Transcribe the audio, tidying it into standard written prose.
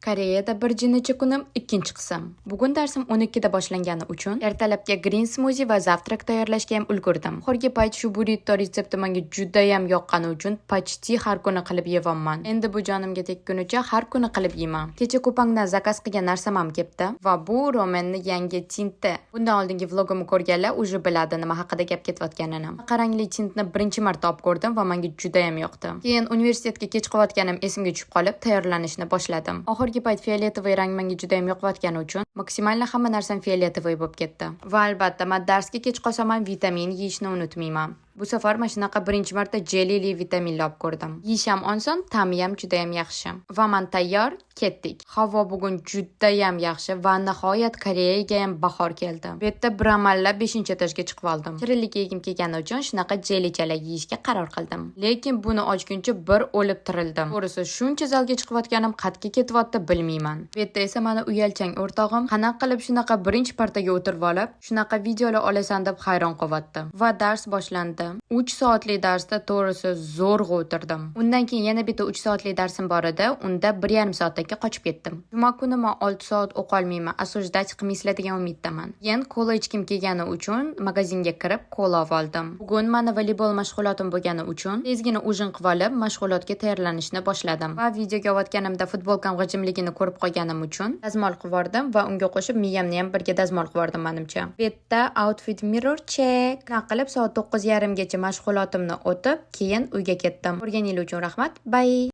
Koreyada bir jinnicha kunim ikkinchi qism. Bugun darsim 12 da boshlangani uchun ertalabga green smoothie va zavtrak tayyorlashga ham ulgurdim. Oxirgi payt shu burrito retsepti menga juda ham yoqqani uchun почти har kuni qilib yeyapman. Endi bu jonimga tekkunicha har kuni qilib yeyman. Kecha Kupangdan zakaz qilgan narsam ham kelibdi va bu romenni yangi tinti. Bundan oldingi vlogimni ko'rganlar уже biladi nima haqida gap ketayotganini. Qarangli tintni birinchi marta olib ko'rdim va menga juda ham yoqdi. Keyin universitetga kech qolayotganim esimga tushib qolib, tayyorlanishni boshladim. Oxirgi payt fioletovoy rang menga juda ham yoqayotgani uchun maksimalni hamma narsam fioletovoy bo'lib ketdi. Va albatta, men darsga kech qolsam ham vitamin yeyishni unutmayman. Bu safar mana shunaqa birinchi marta jelili vitaminli olib ko'rdim. Yeyish ham oson, ta'mi ham juda ham yaxshi. Va men tayyor, ketdik. Havo bugun juda ham yaxshi va nihoyat Koreyaga ham bahor keldi. Bu yerda bir amallab 5-etajga chiqib oldim. Shirinlik yegim kelgani uchun shunaqa jelichalar yeyishga qaror qildim. Lekin buni ochguncha bir o'lib tirildim. To'g'risi, shuncha zalga chiqayotganim qatga ketyapti bilmayman. Bu yerda esa meni uyalchang o'rtog'im qanaqa qilib shunaqa birinchi partaga o'tirib olib, shunaqa videolar olasan deb hayron qolyapti. Va dars boshlandi. 3 soatli darsda to'g'risi zo'rg'a o'tirdim. Undan keyin yana bitta 3 soatli darsim bor edi. Unda 1,5 soatga qochib ketdim. Juma kuni men 6 soat o'qiy olmayman. Осуждать qilmaysilar umiddaman. Keyin kola ichkim kelgani uchun magazinga kirib kola oldim. Bugun meni voleybol mashg'ulotim bo'lgani uchun tezgina ujin qilib olib, mashg'ulotga tayyorlanishni boshladim. Va videoga olganimda futbolkam g'ijimligini ko'rib qolganim uchun dazmol qilib oldim va unga qo'shib miyamni ham birga dazmol qilib oldim menimcha. Bu yerda outfit mirror check qilib soat 9:30 gacha mashg'ulotimni o'tib, keyin uyga ketdim. Ko'rganingiz uchun rahmat. Bye.